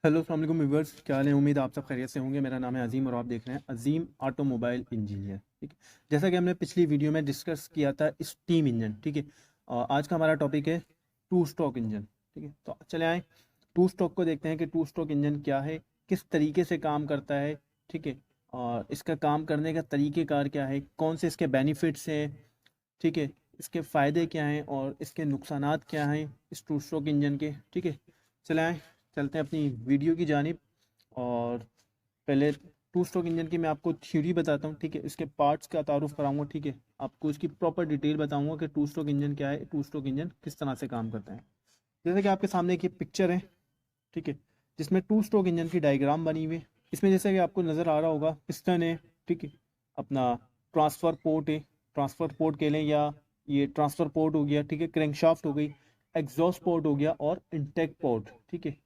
Hello अस्सलाम वालेकुम viewers, क्या हाल है। उम्मीद है आप सब खैरियत से होंगे। मेरा नाम है अजीम और आप देख रहे हैं अजीम ऑटोमोबाइल इंजीनियर। ठीक है, जैसा कि हमने पिछली वीडियो में डिस्कस किया था स्टीम इंजन। ठीक है, आज का हमारा टॉपिक है टू स्ट्रोक इंजन। ठीक है, तो चले आए टू स्ट्रोक को देखते हैं कि टू स्ट्रोक इंजन क्या है, किस तरीके से काम करता है। ठीक है, और इसका काम करने का तरीक़ेकार क्या है, कौन से इसके बेनिफिट्स हैं। ठीक है, इसके फ़ायदे क्या हैं और इसके नुकसानात क्या हैं इस टू स्ट्रोक इंजन के। ठीक है, चले आए चलते हैं अपनी वीडियो की जानिब। और पहले टू स्ट्रोक इंजन की मैं आपको थ्योरी बताता हूँ। ठीक है, इसके पार्ट्स का तारुफ कराऊंगा। ठीक है, आपको इसकी प्रॉपर डिटेल बताऊंगा कि टू स्ट्रोक इंजन क्या है, टू स्ट्रोक इंजन किस तरह से काम करता है। जैसे कि आपके सामने एक ये पिक्चर है। ठीक है, जिसमें टू स्ट्रोक इंजन की डायग्राम बनी हुई है। इसमें जैसे कि आपको नज़र आ रहा होगा पिस्टन है। ठीक है, अपना ट्रांसफ़र पोर्ट है, ट्रांसफ़र पोर्ट कह लें या ये ट्रांसफ़र पोर्ट हो गया। ठीक है, क्रैंकशाफ्ट हो गई, एग्जॉस्ट पोर्ट हो गया और इंटेक पोर्ट। ठीक है,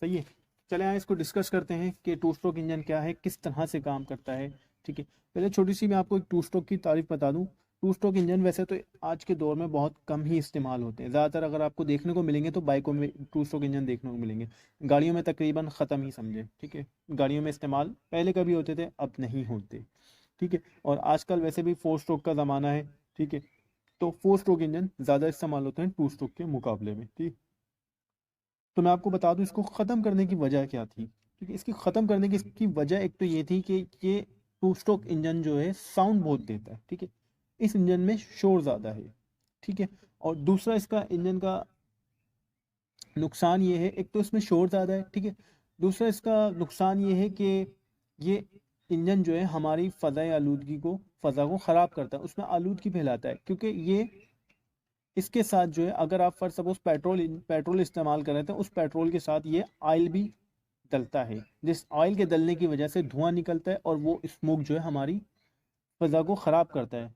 सही है। चले आए इसको डिस्कस करते हैं कि टू स्ट्रोक इंजन क्या है, किस तरह से काम करता है। ठीक है, पहले छोटी सी मैं आपको एक टू स्ट्रोक की तारीफ बता दूं। टू स्ट्रोक इंजन वैसे तो आज के दौर में बहुत कम ही इस्तेमाल होते हैं। ज़्यादातर अगर आपको देखने को मिलेंगे तो बाइकों में टू स्ट्रोक इंजन देखने को मिलेंगे, गाड़ियों में तकरीबन ख़त्म ही समझे। ठीक है, गाड़ियों में इस्तेमाल पहले कभी होते थे, अब नहीं होते। ठीक है, और आजकल वैसे भी फोर स्ट्रोक का ज़माना है। ठीक है, तो फोर स्ट्रोक इंजन ज़्यादा इस्तेमाल होते हैं टू स्ट्रोक के मुकाबले में। ठीक, तो मैं आपको बता दूं इसको ख़त्म करने की वजह क्या थी। ठीक है, इसकी ख़त्म करने की इसकी वजह एक तो ये थी कि ये टू स्ट्रोक इंजन जो है साउंड बहुत देता है। ठीक है, इस इंजन में शोर ज़्यादा है। ठीक है, और दूसरा इसका इंजन का नुकसान ये है, एक तो इसमें शोर ज़्यादा है। ठीक है, दूसरा इसका नुकसान ये है कि ये इंजन जो है हमारी फ़ज़ाई आलूदगी को फ़ज़ा को ख़राब करता है, उसमें आलूदगी फैलाता है। क्योंकि ये इसके साथ जो है अगर आप फॉर सपोज पेट्रोल इस्तेमाल कर रहे थे, उस पेट्रोल के साथ ये ऑयल भी डलता है, जिस ऑयल के डलने की वजह से धुआं निकलता है और वो स्मोक जो है हमारी फ़ज़ा को ख़राब करता है।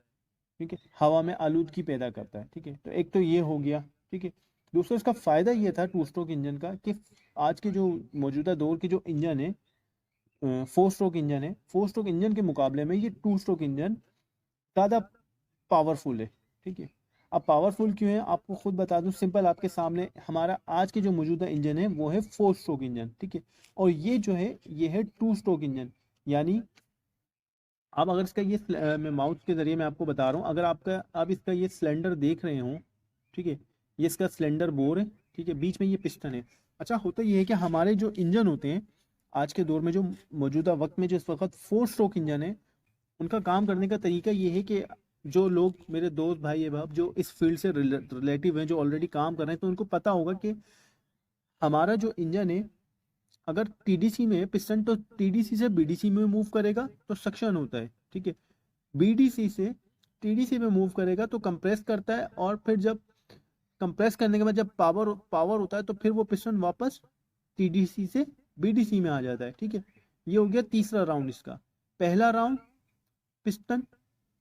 ठीक है, हवा में आलूदगी पैदा करता है। ठीक है, तो एक तो ये हो गया। ठीक है, दूसरा इसका फ़ायदा ये था टू स्ट्रोक इंजन का कि आज के जो मौजूदा दौर के जो इंजन है, फोर स्ट्रोक इंजन है, फोर स्ट्रोक इंजन के मुकाबले में ये टू स्ट्रोक इंजन ज़्यादा पावरफुल है। ठीक है, अब पावरफुल क्यों है आपको खुद बता दूं, सिंपल आपके सामने हमारा आज के जो मौजूदा इंजन है वो है फोर स्ट्रोक इंजन। ठीक है, और ये जो है ये है टू स्ट्रोक इंजन। यानी आप अगर इसका ये मैं माउथ के जरिए मैं आपको बता रहा हूँ, अगर आप इसका ये सिलेंडर देख रहे हो। ठीक है, ये इसका सिलेंडर बोर है। ठीक है, बीच में ये पिस्टन है। अच्छा, होता ये है कि हमारे जो इंजन होते हैं आज के दौर में, जो मौजूदा वक्त में जो इस वक्त फोर स्ट्रोक इंजन है, उनका काम करने का तरीका ये है कि जो लोग मेरे दोस्त भाई अहबाब जो इस फील्ड से रिलेटिव हैं, जो ऑलरेडी काम कर रहे हैं, तो उनको पता होगा कि हमारा जो इंजन है, अगर टीडीसी में पिस्टन, तो टीडीसी से बीडीसी में मूव करेगा तो सक्शन होता है। ठीक है, बीडीसी से टीडीसी में मूव करेगा तो कंप्रेस करता है, और फिर जब कंप्रेस करने के बाद जब पावर पावर होता है तो फिर वो पिस्टन वापस टीडीसी से बीडीसी में आ जाता है। ठीक है, ये हो गया तीसरा राउंड इसका। पहला राउंड पिस्टन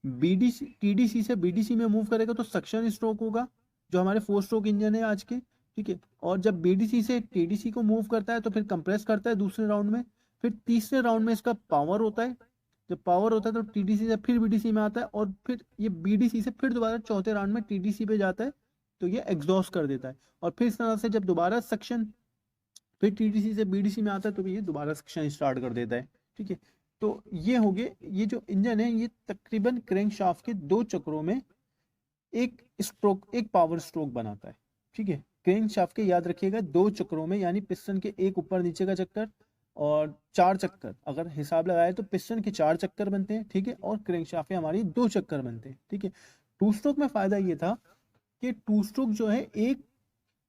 बीडीसी टीडीसी से बीडीसी में मूव करेगा तो सक्शन स्ट्रोक होगा, जो हमारे फोर स्ट्रोक इंजन है आज के। ठीक है, और जब बीडीसी से टीडीसी को मूव करता है तो फिर कंप्रेस करता है दूसरे राउंड में। फिर तीसरे राउंड में इसका पावर होता है, जब पावर होता है तो टीडीसी से फिर बीडीसी में आता है, और फिर ये बीडीसी से फिर दोबारा चौथे राउंड में टीडीसी पे जाता है, तो ये एग्जॉस्ट कर देता है। और फिर इस तरह से जब दोबारा सक्शन फिर टीडीसी से बीडीसी में आता है तो ये दोबारा सेक्शन स्टार्ट कर देता है। ठीक है, तो ये हो गए, ये जो इंजन है ये तकरीबन क्रैंक शाफ्ट के दो चक्रों में एक पावर स्ट्रोक बनाता है। ठीक है, क्रैंक शाफ्ट के याद रखिएगा दो चक्रों में, यानी पिस्टन के एक ऊपर नीचे का चक्कर और चार चक्कर, अगर हिसाब लगाए तो पिस्टन के चार चक्कर बनते हैं। ठीक है, और क्रैंक शाफ्ट के हमारी दो चक्कर बनते हैं। ठीक है, टू स्ट्रोक में फायदा ये था कि टू स्ट्रोक जो है एक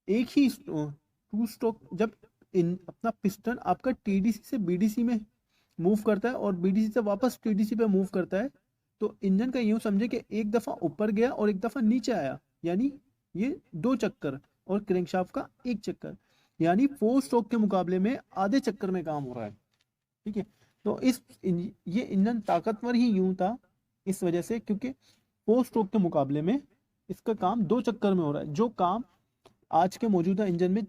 एक ही टू स्ट्रोक, जब इन अपना पिस्टन आपका टीडीसी से बीडीसी में मूव करता है और बीडीसी से वापस टीडीसी पे मूव करता है, तो इंजन का यूं समझे कि एक दफा ऊपर गया और एक दफा नीचे आया, यानी ये दो चक्कर, और क्रैंकशाफ्ट का एक चक्कर, यानी फोर स्ट्रोक के मुकाबले में आधे चक्कर में काम हो रहा है। ठीक है, तो ये इंजन ताकतवर ही यूं था इस वजह से, क्योंकि फोर स्ट्रोक के मुकाबले में इसका काम दो चक्कर में हो रहा है। जो काम आज के मौजूदा इंजन में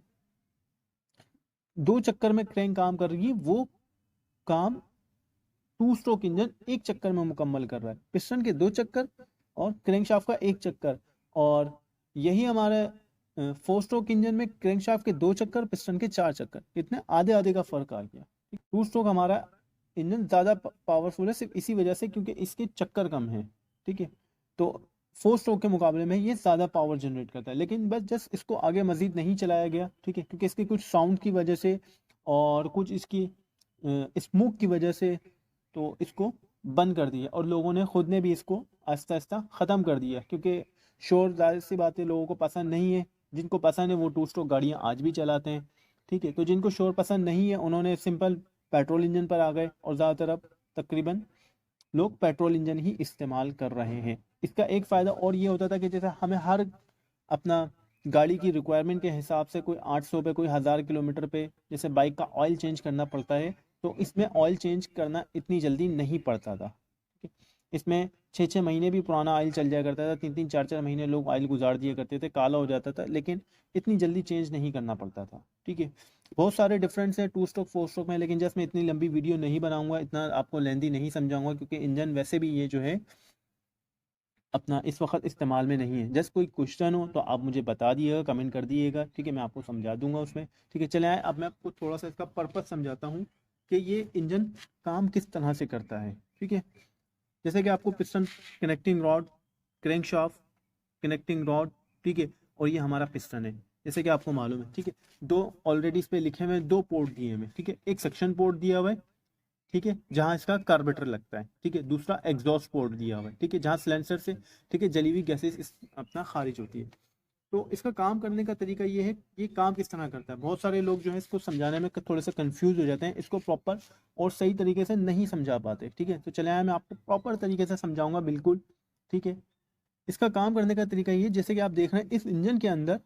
दो चक्कर में क्रैंक काम कर रही है, वो काम टू स्ट्रोक इंजन एक चक्कर में मुकम्मल कर रहा है। पिस्टन के दो चक्कर और क्रैंकशाफ्ट का एक चक्कर। और यही हमारा फोर स्ट्रोक इंजन में क्रैंकशाफ्ट के 2 चक्कर, पिस्टन के 4 चक्कर, इतने आधे आधे का फर्क आ गया। टू स्ट्रोक हमारा इंजन ज़्यादा पावरफुल है सिर्फ इसी वजह से क्योंकि इसके चक्कर कम है, ठीक है। तो फोर स्ट्रोक के मुकाबले में ये ज़्यादा पावर जनरेट करता है, लेकिन बस जस्ट इसको आगे मज़ीद नहीं चलाया गया, ठीक है, क्योंकि इसके कुछ साउंड की वजह से और कुछ इसकी स्मोक की वजह से तो इसको बंद कर दिया, और लोगों ने खुद ने भी इसको आहिस्ता आहिस्ता ख़त्म कर दिया, क्योंकि शोर जाहिर सी बात है लोगों को पसंद नहीं है। जिनको पसंद है वो टू स्ट्रोक गाड़ियाँ आज भी चलाते हैं, ठीक है। तो जिनको शोर पसंद नहीं है उन्होंने सिंपल पेट्रोल इंजन पर आ गए, और ज़्यादातर अब तकरीबन लोग पेट्रोल इंजन ही इस्तेमाल कर रहे हैं। इसका एक फ़ायदा और ये होता था कि जैसे हमें हर अपना गाड़ी की रिक्वायरमेंट के हिसाब से कोई 800 पे, कोई 1000 किलोमीटर पे जैसे बाइक का ऑयल चेंज करना पड़ता है, तो इसमें ऑयल चेंज करना इतनी जल्दी नहीं पड़ता था, ठीक है। इसमें 6-6 महीने भी पुराना ऑयल चल जाया करता था, 3-3 4-4 महीने लोग ऑयल गुजार दिया करते थे, काला हो जाता था, लेकिन इतनी जल्दी चेंज नहीं करना पड़ता था, ठीक है। बहुत सारे डिफरेंस हैं टू स्ट्रोक फोर स्ट्रोक में, लेकिन जस्ट मैं इतनी लंबी वीडियो नहीं बनाऊंगा, इतना आपको लेंदी नहीं समझाऊंगा, क्योंकि इंजन वैसे भी ये जो है अपना इस वक्त इस्तेमाल में नहीं है। जस्ट कोई क्वेश्चन हो तो आप मुझे बता दिएगा, कमेंट कर दिएगा, ठीक है, मैं आपको समझा दूंगा उसमें, ठीक है। चले आए अब मैं आपको थोड़ा सा इसका पर्पस समझाता हूँ कि ये इंजन काम किस तरह से करता है, ठीक है। जैसे कि आपको piston, connecting rod, crankshaft, connecting rod, ठीक है, और ये हमारा पिस्टन है, जैसे कि आपको मालूम है, ठीक है। दो ऑलरेडी इस पे लिखे हुए 2 पोर्ट दिए हुए, ठीक है। एक सक्शन पोर्ट दिया हुआ है, ठीक है, जहाँ इसका कार्बोरेटर लगता है, ठीक है। दूसरा एग्जॉस्ट पोर्ट दिया हुआ है, ठीक है, जहाँ सिलेंसर से, ठीक है, जली हुई गैसेस अपना खारिज होती है। तो इसका काम करने का तरीका ये है, ये काम किस तरह करता है। बहुत सारे लोग जो है इसको समझाने में थोड़े से कंफ्यूज हो जाते हैं, इसको प्रॉपर और सही तरीके से नहीं समझा पाते, ठीक है। तो चले आए मैं आपको प्रॉपर तरीके से समझाऊंगा, बिल्कुल, ठीक है। इसका काम करने का तरीका ये, जैसे कि आप देख रहे हैं इस इंजन के अंदर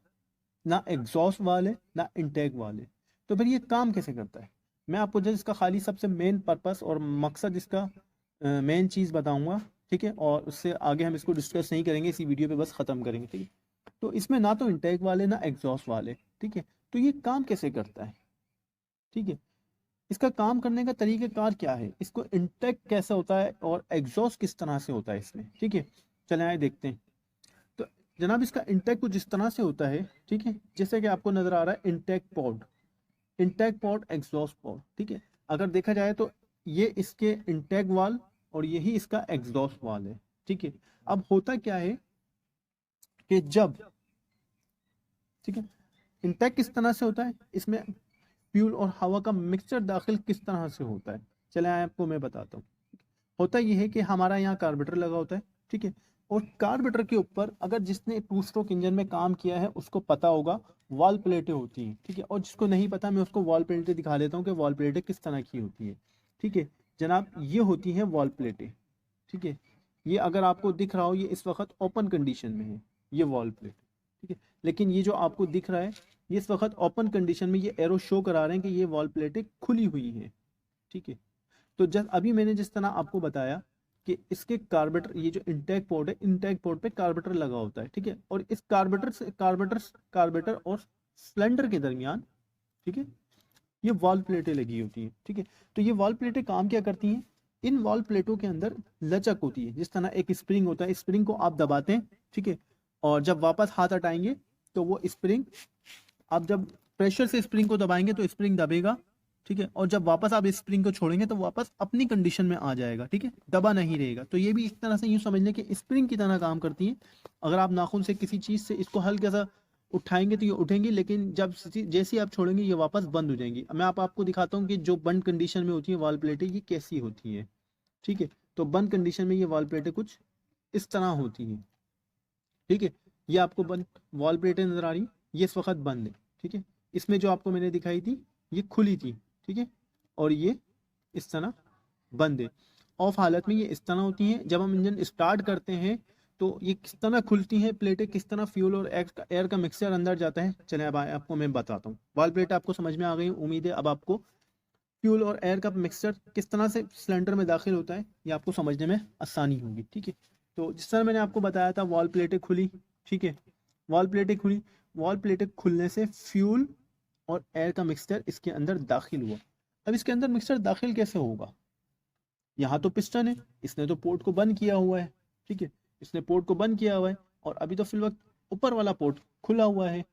ना एग्जॉस्ट वाल है ना इनटेक वाल है, तो फिर ये काम कैसे करता है। मैं आपको जस्ट इसका खाली सबसे मेन पर्पस और मकसद, इसका मेन चीज़ बताऊंगा, ठीक है, और उससे आगे हम इसको डिस्कस नहीं करेंगे, इसी वीडियो पे बस ख़त्म करेंगे, ठीक है। तो इसमें ना तो इनटेक वाले ना एग्जॉस्ट वाले, ठीक है। तो ये काम कैसे करता है, ठीक है। इसका काम करने का तरीक़ाकार क्या है, इसको इनटेक कैसा होता है और एग्जॉस्ट किस तरह से होता है इसमें, ठीक है। चले आए देखते हैं। तो जनाब इसका इंटेक कुछ इस तरह से होता है, ठीक है, जैसे कि आपको नजर आ रहा है intake pod, intake pod, exhaust pod, ठीक है। अगर देखा जाए तो ये इसके इंटेक वाल और यही इसका एग्जॉस्ट वाल है, ठीक है। अब होता क्या है कि जब, ठीक है, इंटेक किस तरह से होता है, इसमें फ्यूल और हवा का मिक्सचर दाखिल किस तरह से होता है, चले आपको मैं बताता हूँ। होता यह है कि हमारा यहाँ कार्बोरेटर लगा होता है, ठीक है, और कार्बोरेटर के ऊपर अगर जिसने टू स्ट्रोक इंजन में काम किया है उसको पता होगा वॉल प्लेटें होती हैं, ठीक है। और जिसको नहीं पता मैं उसको वॉल प्लेटें दिखा देता हूँ कि वॉल प्लेटें किस तरह की होती है, ठीक है। जनाब ये होती हैं वॉल प्लेटें, ठीक है। ये अगर आपको दिख रहा हो ये इस वक्त ओपन कंडीशन में है, ये वॉल प्लेट, ठीक है। लेकिन ये जो आपको दिख रहा है ये इस वक्त ओपन कंडीशन में, ये एरो शो करा रहे हैं कि ये वॉल प्लेटें खुली हुई हैं, ठीक है। तो जब अभी मैंने जिस तरह आपको बताया कि इसके कार्बोरेटर, ये जो इंटेक पोर्ट है, इंटेक पोर्ट पे कार्बोरेटर लगा होता है, ठीक है। और इस कार्बोरेटर और सिलेंडर के दरमियान, ठीक है, ये वॉल प्लेटें लगी होती हैं, ठीक है। तो ये वॉल प्लेटें काम क्या करती हैं, इन वॉल प्लेटों के अंदर लचक होती है, जिस तरह एक स्प्रिंग होता है, स्प्रिंग को आप दबाते हैं, ठीक है, और जब वापस हाथ हटाएंगे तो वो स्प्रिंग, आप जब प्रेशर से स्प्रिंग को दबाएंगे तो स्प्रिंग दबेगा, ठीक है, और जब वापस आप इस स्प्रिंग को छोड़ेंगे तो वापस अपनी कंडीशन में आ जाएगा, ठीक है, दबा नहीं रहेगा। तो ये भी एक तरह से यूँ समझ लें कि स्प्रिंग की तरह काम करती है। अगर आप नाखून से किसी चीज़ से इसको हल्का सा उठाएंगे तो ये उठेंगी, लेकिन जब जैसे ही आप छोड़ेंगे ये वापस बंद हो जाएंगी। मैं आपको दिखाता हूँ कि जो बंद कंडीशन में होती है वॉल प्लेटें ये कैसी होती है, ठीक है। तो बंद कंडीशन में ये वॉल प्लेटें कुछ इस तरह होती हैं, ठीक है। ये आपको बंद वॉल प्लेटें नजर आ रही, ये इस वक्त बंद है, ठीक है। इसमें जो आपको मैंने दिखाई थी ये खुली थी, ठीक है, और ये इस तरह बंद है। ऑफ हालत में ये इस तरह होती हैं, जब हम इंजन स्टार्ट करते हैं तो ये किस तरह खुलती हैं प्लेटें, किस तरह फ्यूल और एयर का मिक्सचर अंदर जाता है, चले अब आपको मैं बताता हूँ। वॉल प्लेट आपको समझ में आ गई, उम्मीद है अब आपको फ्यूल और एयर का मिक्सचर किस तरह से सिलेंडर में दाखिल होता है ये आपको समझने में आसानी होगी, ठीक है। तो जिस तरह मैंने आपको बताया था वॉल प्लेटें खुली, ठीक है, वॉल प्लेटें खुली, वॉल प्लेटें खुलने से फ्यूल और एयर का मिक्सचर इसके अंदर दाखिल हुआ। अब इसके अंदर मिक्सचर दाखिल कैसे होगा, यहाँ तो पिस्टन है, इसने तो पोर्ट को बंद किया हुआ है, ठीक है, इसने पोर्ट को बंद किया हुआ है, और अभी तो फिल वक्त ऊपर वाला पोर्ट खुला हुआ है,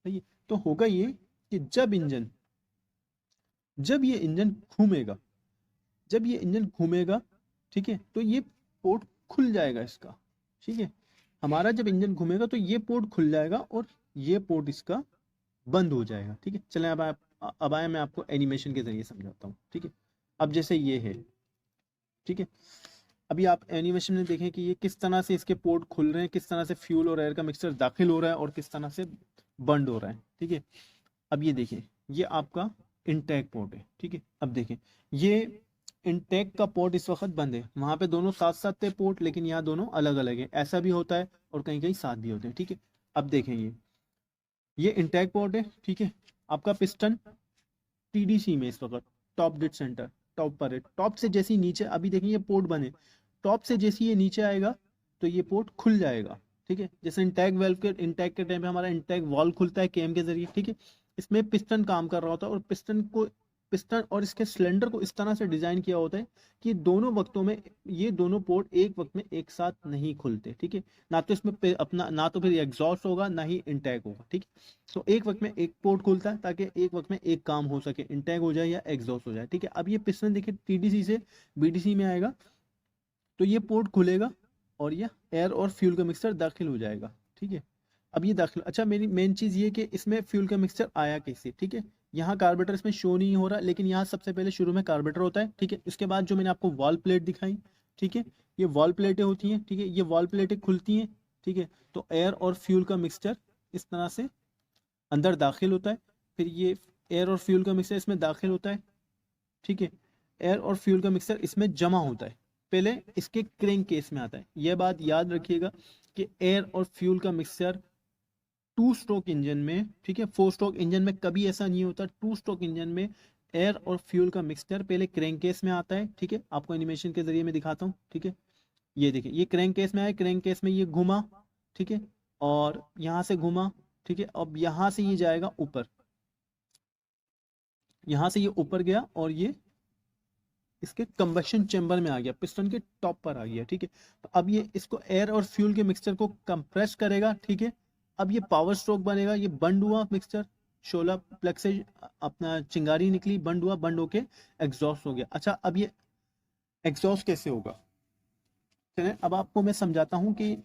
सही है। तो होगा ये कि जब ये इंजन घूमेगा, जब ये इंजन घूमेगा, ठीक है, तो ये पोर्ट खुल जाएगा इसका, ठीक है। हमारा जब इंजन घूमेगा तो ये पोर्ट खुल जाएगा और ये पोर्ट इसका बंद हो जाएगा, ठीक है। चलें अब आए मैं आपको एनिमेशन के जरिए समझाता हूँ, ठीक है। अब जैसे ये है, ठीक है, अभी आप एनिमेशन में देखें कि ये किस तरह से इसके पोर्ट खुल रहे हैं, किस तरह से फ्यूल और एयर का मिक्सचर दाखिल हो रहा है और किस तरह से बंद हो रहा है, ठीक है। अब ये देखिए, ये आपका इनटेक पोर्ट है, ठीक है। अब देखें, ये इनटेक का पोर्ट इस वक्त बंद है, वहां पे दोनों साथ साथ थे पोर्ट, लेकिन यहाँ दोनों अलग अलग है, ऐसा भी होता है और कहीं कहीं साथ भी होते हैं, ठीक है। अब देखें, ये इनटेक पोर्ट है, ठीक है। आपका पिस्टन टीडीसी में इस वक्त टॉप डेड सेंटर टॉप पर है, टॉप से जैसे ही नीचे, अभी देखें ये पोर्ट बने, टॉप से जैसे ये नीचे आएगा तो ये पोर्ट खुल जाएगा, ठीक है। जैसे इंटैक के टाइम पे हमारा इंटैक वॉल्व खुलता है केम के जरिए, ठीक है। इसमें पिस्टन काम कर रहा होता है और पिस्टन और इसके सिलेंडर को इस तरह से डिजाइन किया होता है कि दोनों वक्तों में ये दोनों पोर्ट एक वक्त में एक साथ नहीं खुलते, ठीक है। ना तो इसमें अपना, ना तो फिर एग्जॉस्ट होगा, ना ही इंटैक होगा, ठीक है। तो एक वक्त में एक पोर्ट खुलता है ताकि एक वक्त में एक काम हो सके, इंटैक हो जाए या एग्जॉस्ट हो जाए, ठीक है। अब ये पिस्टन देखिए टीडीसी से बीडीसी में आएगा तो ये पोर्ट खुलेगा और ये एयर और फ्यूल का मिक्सचर दाखिल हो जाएगा, ठीक है। अब ये दाखिल, अच्छा मेरी मेन चीज़ ये कि इसमें फ्यूल का मिक्सचर आया कैसे, ठीक है। यहाँ कार्बोरेटर इसमें शो नहीं हो रहा, लेकिन यहाँ सबसे पहले शुरू में कार्बोरेटर होता है, ठीक है। इसके बाद जो मैंने आपको वॉल प्लेट दिखाई, ठीक है, ये वॉल प्लेटें होती हैं, ठीक है, ये वॉल प्लेटें खुलती हैं, ठीक है। तो एयर और फ्यूल का मिक्सचर इस तरह से अंदर दाखिल होता है, फिर ये एयर और फ्यूल का मिक्सचर इसमें दाखिल होता है, ठीक है। एयर और फ्यूल का मिक्सचर इसमें जमा होता है, पहले इसके क्रैंक केस में आता है। यह बात याद रखिएगा कि एयर और फ्यूल का मिक्सचर टू स्ट्रोक इंजन में, ठीक है, फोर स्ट्रोक इंजन में कभी ऐसा नहीं होता। टू स्ट्रोक इंजन में एयर और फ्यूल का मिक्सचर पहले क्रैंक केस में आता है, ठीक है। आपको एनिमेशन के जरिए मैं दिखाता हूँ, ठीक है। ये देखिए, ये क्रैंक केस में आया, क्रैंक केस में ये घुमा, ठीक है, और यहाँ से घुमा, ठीक है। अब यहाँ से ये जाएगा ऊपर, यहाँ से ये ऊपर गया और ये इसके कंबशन चेंबर में आ गया, पिस्टन के टॉप पर आ गया, ठीक है। तो अब ये इसको एयर और फ्यूल के मिक्सचर को कंप्रेस करेगा, ठीक है। अब ये पावर स्ट्रोक बनेगा, ये बंद हुआ मिक्सचर, शोला प्लग से अपना चिंगारी निकली, बंद हुआ, बंद होके एग्जॉस्ट हो गया। अच्छा, अब ये एग्जॉस्ट कैसे होगा, चलें अब आपको मैं समझाता हूँ कि,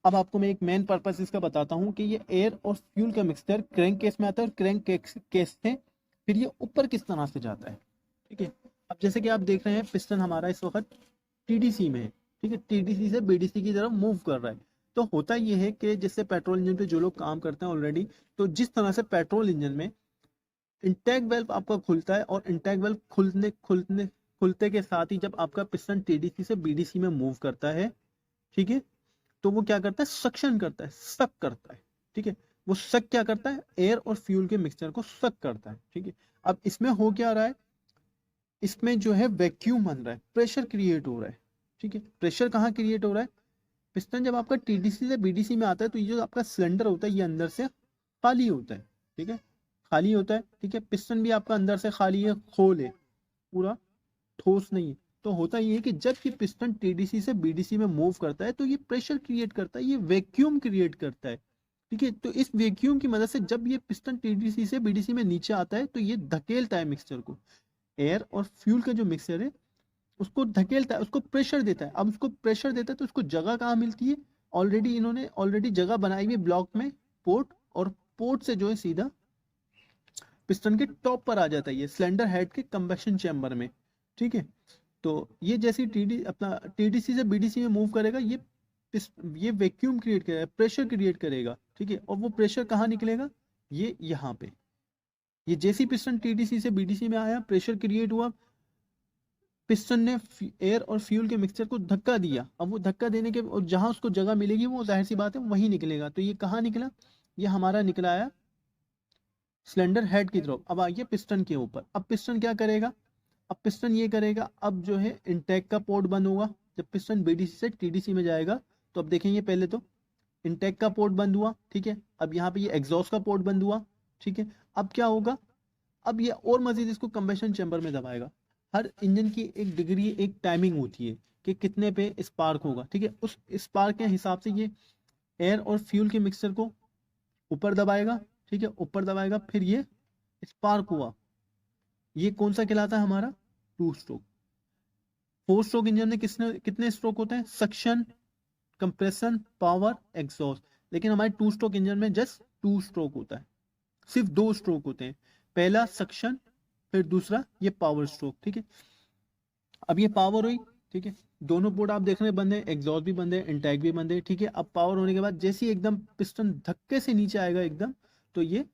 अब आपको मैं एक मेन पर्पस इसका बताता हूँ कि ये एयर और फ्यूल का मिक्सचर क्रैंक केस में आता है और क्रैंक केस से फिर ये ऊपर किस तरह से जाता है, ठीक है। अब जैसे कि आप देख रहे हैं पिस्टन हमारा इस वक्त टीडीसी में है, ठीक है, टीडीसी से बीडीसी की तरफ मूव कर रहा है। तो होता ये है कि जैसे पेट्रोल इंजन पे जो लोग काम करते हैं ऑलरेडी, तो जिस तरह से पेट्रोल इंजन में इंटेक वेल्व आपका खुलता है और इंटेक वेल्व खुलते के साथ ही जब आपका पिस्टन टीडीसी से बीडीसी में मूव करता है, ठीक है, तो वो क्या करता है, सक्शन करता है, सक करता है, ठीक है। वो सक क्या करता है, एयर और फ्यूल के मिक्सचर को सक करता है, ठीक है। अब इसमें हो क्या रहा है, इसमें जो है वैक्यूम बन रहा है, प्रेशर क्रिएट हो रहा है, ठीक है। प्रेशर कहाँ क्रिएट हो रहा है, पिस्टन जब आपका टीडीसी से बीडीसी में आता है तो ये जो आपका सिलेंडर होता है ये अंदर से खाली होता है, ठीक है, खाली होता है, ठीक है। पिस्टन भी आपका अंदर से खाली है, खोल है, पूरा ठोस नहीं है। तो होता ये है कि जब ये पिस्टन टीडीसी से बीडीसी में मूव करता है तो ये प्रेशर क्रिएट करता है, ये वैक्यूम क्रिएट करता है, ठीक है। तो इस वैक्यूम की मदद से जब ये पिस्टन टीडीसी से बीडीसी में नीचे आता है तो ये धकेलता है मिक्सचर को, एयर और फ्यूल का जो मिक्सचर है उसको धकेलता है, उसको प्रेशर देता है। अब उसको प्रेशर देता है तो उसको जगह कहाँ मिलती है, इन्होंने ऑलरेडी जगह बनाई हुई ब्लॉक में, पोर्ट, और पोर्ट से जो है सीधा पिस्टन के टॉप पर आ जाता है, ये सिलेंडर हेड के कंबशन चैम्बर में, ठीक है। तो ये जैसे अपना टीडीसी से बीडीसी में मूव करेगा, ये वैक्यूम क्रिएट करेगा, प्रेशर क्रिएट करेगा, ठीक है। और वो प्रेशर कहाँ निकलेगा, ये यहाँ पे, ये जैसी पिस्टन टीडीसी से बीडीसी में आया, प्रेशर क्रिएट हुआ, पिस्टन ने एयर और फ्यूल के मिक्सचर को धक्का दिया। अब वो धक्का देने के और जहां उसको जगह मिलेगी वो जाहिर सी बात है वहीं निकलेगा। तो ये कहाँ निकला, ये हमारा निकला आया सिलेंडर हेड की तरफ। अब आइए पिस्टन के ऊपर, अब पिस्टन क्या करेगा, अब पिस्टन ये करेगा, अब जो है इंटेक का पोर्ट बंद होगा जब पिस्टन बीडीसी से टीडीसी में जाएगा। तो अब देखेंगे पहले तो इंटेक का पोर्ट बंद हुआ, ठीक है। अब यहाँ पे ये एग्जॉस्ट का पोर्ट बंद हुआ, ठीक है। अब क्या होगा, अब ये और मजीद इसको कंबशन चैम्बर में दबाएगा। हर इंजन की एक डिग्री, एक टाइमिंग होती है कि कितने पे स्पार्क होगा, ठीक है। उस स्पार्क के हिसाब से ये एयर और फ्यूल के मिक्सचर को ऊपर दबाएगा, ठीक है, ऊपर दबाएगा, फिर ये स्पार्क हुआ, ये कौन सा कहलाता है हमारा, 2 स्ट्रोक। 4 स्ट्रोक इंजन में कितने स्ट्रोक होते हैं, सक्शन, कंप्रेशन, पावर, एग्जॉस्ट। लेकिन हमारे 2 स्ट्रोक इंजन में जस्ट 2 स्ट्रोक होता है, सिर्फ 2 स्ट्रोक होते हैं, पहला सक्शन, फिर दूसरा ये पावर स्ट्रोक, ठीक है। अब ये पावर हुई, ठीक है, दोनों पोर्ट आप देख रहे हैं बंद है, एग्जॉस्ट भी बंद है, इंटैक भी बंद है, ठीक है। अब पावर होने के बाद जैसे ही एकदम पिस्टन धक्के से नीचे आएगा एकदम, तो ये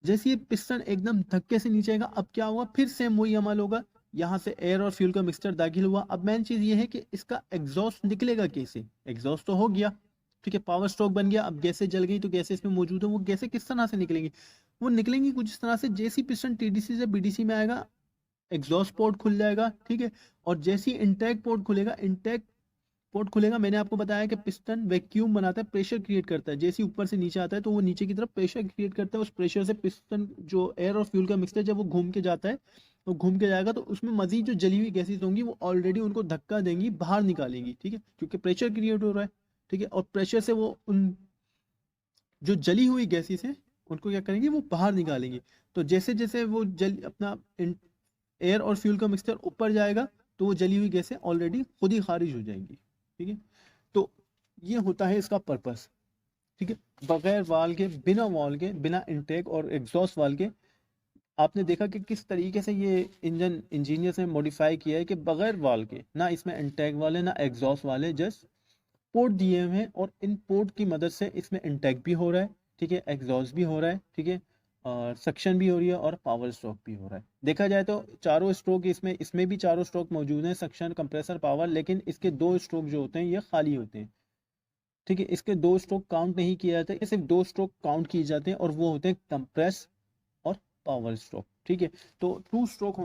जैसे ये पिस्टन एकदम धक्के से नीचे आएगा, अब क्या होगा, फिर सेम वही अमल होगा, यहाँ से एयर और फ्यूल का मिक्सचर दाखिल हुआ। अब मेन चीज ये है कि इसका एग्जॉस्ट निकलेगा कैसे, एग्जॉस्ट तो हो गया, ठीक है, पावर स्ट्रोक बन गया, अब गैसें जल गई तो गैसें इसमें मौजूद है, वो गैसें किस तरह से निकलेंगी, वो निकलेंगी कुछ इस तरह से, जैसे ही पिस्टन टीडीसी से बीडीसी में आएगा, एग्जॉस्ट पोर्ट खुल जाएगा, ठीक है। और जैसे ही इंटेक पोर्ट खुलेगा, इंटेक पोर्ट खुलेगा, मैंने आपको बताया कि पिस्टन वैक्यूम बनाता है, प्रेशर क्रिएट करता है, जैसे ही ऊपर से नीचे आता है तो वो नीचे की तरफ प्रेशर क्रिएट करता है, उस प्रेशर से पिस्टन जो एयर और फ्यूल का मिक्सचर जब वो घूम के जाता है, वो घूम के जाएगा तो उसमें मजीद जो जली हुई गैसेज होंगी वो ऑलरेडी उनको धक्का देंगी, बाहर निकालेंगी, ठीक है, क्योंकि प्रेशर क्रिएट हो रहा है, ठीक है। और प्रेशर से वो उन जो जली हुई गैसेज हैं उनको क्या करेंगे, वो बाहर निकालेंगे। तो जैसे जैसे वो जल अपना एयर और फ्यूल का मिक्सचर ऊपर जाएगा तो वो जली हुई गैसें ऑलरेडी खुद ही खारिज हो जाएंगी, ठीक है। तो ये होता है इसका पर्पस, ठीक है। बगैर वाल के, बिना वाल के, बिना इंटेक और एग्जॉस्ट वाल के, आपने देखा कि किस तरीके से ये इंजन इंजीनियर्स ने मॉडिफाई किया है कि बगैर वाल के, ना इसमें इंटेक वाले ना एग्जॉस्ट वाले, जस्ट पोर्ट दिए हुए हैं और इन पोर्ट की मदद से इसमें इंटेक भी हो रहा है, ठीक है, एग्जॉस्ट भी हो रहा है, ठीक है, और सक्शन भी हो रही है और पावर स्ट्रोक भी हो रहा है। देखा जाए तो चारों स्ट्रोक इसमें इसमें भी चारों स्ट्रोक मौजूद हैं, सक्शन, कंप्रेसर, पावर, लेकिन इसके 2 स्ट्रोक जो होते हैं ये खाली होते हैं, ठीक है। इसके 2 स्ट्रोक काउंट नहीं किया जाता, ये सिर्फ 2 स्ट्रोक काउंट किए जाते हैं और वो होते हैं कंप्रेस और पावर स्ट्रोक, ठीक है। तो 2 स्ट्रोक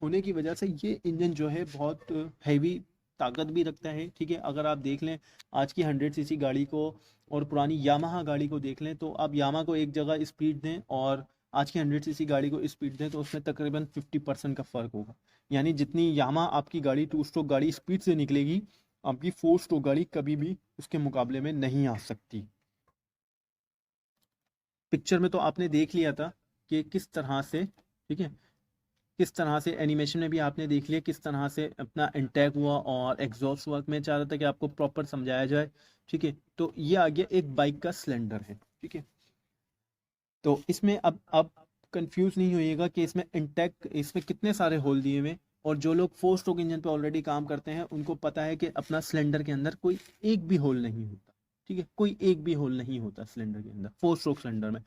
होने की वजह से ये इंजन जो है बहुत हैवी ताकत भी रखता है, ठीक है। अगर आप देख लें आज की 100 सीसी गाड़ी को और पुरानी यामाहा गाड़ी को देख लें, तो आप यामा को एक जगह स्पीड दें और आज की 100 सीसी गाड़ी को स्पीड दें तो उसमें तकरीबन 50% का फ़र्क होगा। यानी जितनी यामा आपकी गाड़ी 2 स्ट्रोक गाड़ी स्पीड से निकलेगी, आपकी 4 स्ट्रोक गाड़ी कभी भी उसके मुकाबले में नहीं आ सकती। पिक्चर में तो आपने देख लिया था कि किस तरह से, ठीक है, किस तरह से एनिमेशन में भी आपने देख लिया किस तरह से अपना इंटैक हुआ और एग्जॉस्ट हुआ। मैं चाह रहा था कि आपको प्रॉपर समझाया जाए, ठीक है। तो ये आ गया एक बाइक का सिलेंडर है, ठीक है। तो इसमें अब कंफ्यूज नहीं होइएगा कि इसमें इंटैक, इसमें कितने सारे होल दिए हुए, और जो लोग 4 स्ट्रोक इंजन पे ऑलरेडी काम करते हैं उनको पता है कि अपना सिलेंडर के अंदर कोई एक भी होल नहीं होता, ठीक है, कोई एक भी होल नहीं होता सिलेंडर के अंदर 4 स्ट्रोक सिलेंडर में।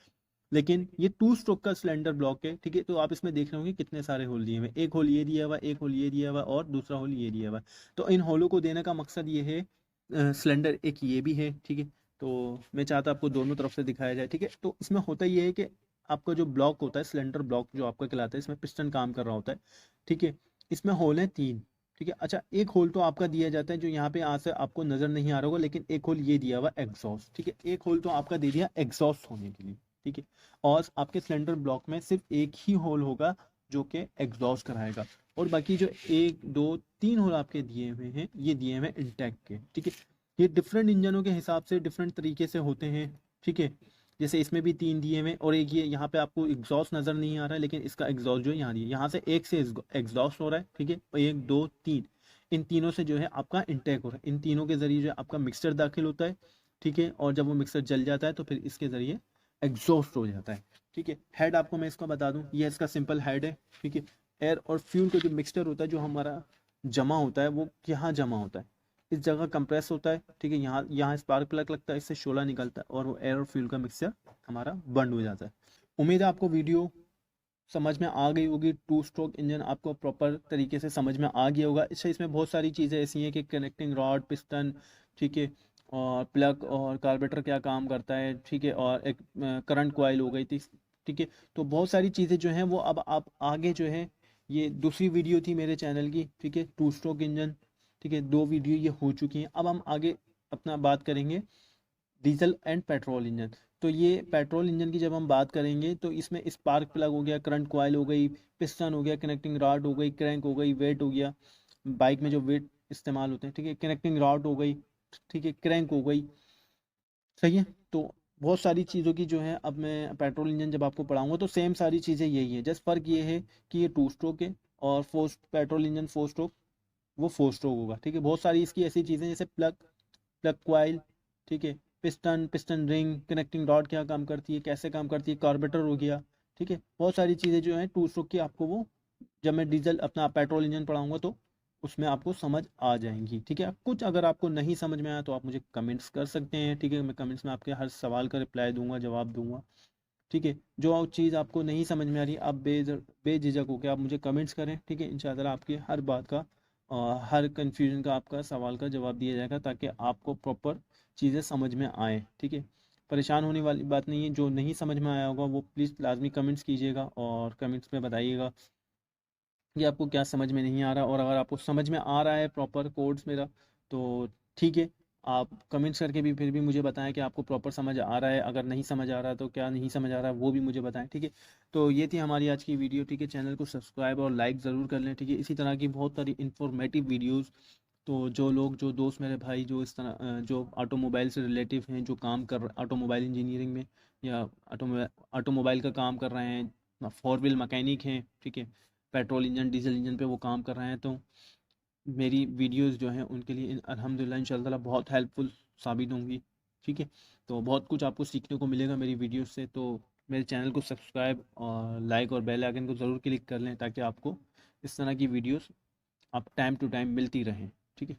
लेकिन ये 2 स्ट्रोक का सिलेंडर ब्लॉक है, ठीक है। तो आप इसमें देख रहे होंगे कितने सारे होल दिए हुए, एक होल ये दिया हुआ, एक होल ये दिया हुआ और दूसरा होल ये दिया हुआ। तो इन होलों को देने का मकसद ये है, सिलेंडर एक ये भी है, ठीक है। तो मैं चाहता आपको दोनों तरफ से दिखाया जाए, ठीक है। तो इसमें होता ये है कि आपका जो ब्लॉक होता है, सिलेंडर ब्लॉक जो आपका कहलाता है, इसमें पिस्टन काम कर रहा होता है, ठीक है। इसमें होल है 3, ठीक है। अच्छा, एक होल तो आपका दिया जाता है जो यहाँ पे आज से आपको नजर नहीं आ रहा होगा, लेकिन एक होल ये दिया हुआ एग्जॉस्ट, ठीक है। एक होल तो आपका दे दिया एग्जॉस्ट होने के लिए, ठीक है। और आपके सिलेंडर ब्लॉक में सिर्फ एक ही होल होगा जो कि एग्जॉस्ट कराएगा, और बाकी जो 1 2 3 होल आपके दिए हुए हैं ये दिए हुए इंटेक के, ठीक है। ये डिफरेंट इंजनों के हिसाब से डिफरेंट तरीके से होते हैं, ठीक है। जैसे इसमें भी 3 दिए हुए और एक ये यहाँ पे आपको एग्जॉस्ट नजर नहीं आ रहा है, लेकिन इसका एग्जॉस्ट जो है यहाँ दिए, यहाँ से एक से एग्जॉस्ट हो रहा है, ठीक है। 1 2 3 इन तीनों से जो है आपका इंटेक हो रहा है, इन तीनों के जरिए जो है आपका मिक्सर दाखिल होता है, ठीक है। और जब वो मिक्सर जल जाता है तो फिर इसके जरिए एग्जॉस्ट हो जाता है, ठीक है। हेड आपको मैं इसका बता दूं, ये इसका सिंपल हेड है, ठीक है। एयर और फ्यूल का जो मिक्सचर होता है जो हमारा जमा होता है वो यहाँ जमा होता है, इस जगह कंप्रेस होता है, ठीक है। यहाँ यहाँ स्पार्क प्लग लगता है, इससे शोला निकलता है और वो एयर और फ्यूल का मिक्सचर हमारा बंद हो जाता है। उम्मीद है आपको वीडियो समझ में आ गई होगी, 2 स्ट्रोक इंजन आपको प्रॉपर तरीके से समझ में आ गया होगा। अच्छा, इसमें बहुत सारी चीज़ें ऐसी हैं कि कनेक्टिंग रॉड, पिस्टन, ठीक है, और प्लग और कार्बोरेटर क्या काम करता है, ठीक है, और एक करंट कॉइल हो गई थी, ठीक है। तो बहुत सारी चीज़ें जो हैं वो अब आप आगे जो है, ये दूसरी वीडियो थी मेरे चैनल की, ठीक है, 2 स्ट्रोक इंजन, ठीक है, 2 वीडियो ये हो चुकी हैं। अब हम आगे अपना बात करेंगे डीजल एंड पेट्रोल इंजन। तो ये पेट्रोल इंजन की जब हम बात करेंगे तो इसमें स्पार्क प्लग हो गया, करंट कॉइल हो गई, पिस्टन हो गया, कनेक्टिंग रॉड हो गई, क्रैंक हो गई, वेट हो गया, बाइक में जो वेट इस्तेमाल होते हैं, ठीक है, कनेक्टिंग रॉड हो गई, ठीक है, क्रैंक हो गई, सही है। तो बहुत सारी चीज़ों की जो है, अब मैं पेट्रोल इंजन जब आपको पढ़ाऊंगा तो सेम सारी चीज़ें यही है, जस्ट फ़र्क ये है कि ये 2 स्ट्रोक है और पेट्रोल इंजन 4 स्ट्रोक, वो 4 स्ट्रोक होगा। ठीक है, बहुत सारी इसकी ऐसी चीज़ें जैसे प्लग प्लग क्वाइल, ठीक है, piston piston ring, connecting rod क्या काम करती है, कैसे काम करती है, कार्बोरेटर हो गया। ठीक है, बहुत सारी चीज़ें जो हैं 2 स्ट्रोक की, आपको वो जब मैं डीजल अपना पेट्रोल इंजन पढ़ाऊंगा तो उसमें आपको समझ आ जाएंगी। ठीक है, कुछ अगर आपको नहीं समझ में आया तो आप मुझे कमेंट्स कर सकते हैं। ठीक है, मैं कमेंट्स में आपके हर सवाल का रिप्लाई दूंगा, जवाब दूंगा। ठीक है, जो चीज़ आपको नहीं समझ में आ रही, आप बेझिझक होकर आप मुझे कमेंट्स करें। ठीक है, इंशाल्लाह आपकी हर बात का हर कन्फ्यूजन का, आपका सवाल का जवाब दिया जाएगा, ताकि आपको प्रॉपर चीज़ें समझ में आए। ठीक है, परेशान होने वाली बात नहीं है। जो नहीं समझ में आया होगा वो प्लीज़ लाजमी कमेंट्स कीजिएगा और कमेंट्स में बताइएगा कि आपको क्या समझ में नहीं आ रहा, और अगर आपको समझ में आ रहा है प्रॉपर कोड्स मेरा, तो ठीक है, आप कमेंट्स करके भी फिर भी मुझे बताएं कि आपको प्रॉपर समझ आ रहा है। अगर नहीं समझ आ रहा तो क्या नहीं समझ आ रहा है वो भी मुझे बताएं। ठीक है, तो ये थी हमारी आज की वीडियो। ठीक है, चैनल को सब्सक्राइब और लाइक ज़रूर कर लें। ठीक है, इसी तरह की बहुत सारी इंफॉर्मेटिव वीडियोज़, तो जो लोग, जो दोस्त मेरे भाई जो इस तरह जो ऑटोमोबाइल से रिलेटिव हैं, जो काम कर ऑटोमोबाइल इंजीनियरिंग में या ऑटोमोबाइल का काम कर रहे हैं, 4 व्हील मैकेनिक हैं, ठीक है, पेट्रोल इंजन डीजल इंजन पे वो काम कर रहे हैं, तो मेरी वीडियोस जो हैं उनके लिए अल्हम्दुलिल्लाह इंशाअल्लाह ताला बहुत हेल्पफुल साबित होंगी। ठीक है, तो बहुत कुछ आपको सीखने को मिलेगा मेरी वीडियोस से। तो मेरे चैनल को सब्सक्राइब और लाइक और बेल आइकन को ज़रूर क्लिक कर लें, ताकि आपको इस तरह की वीडियोस आप टाइम टू टाइम मिलती रहें। ठीक है।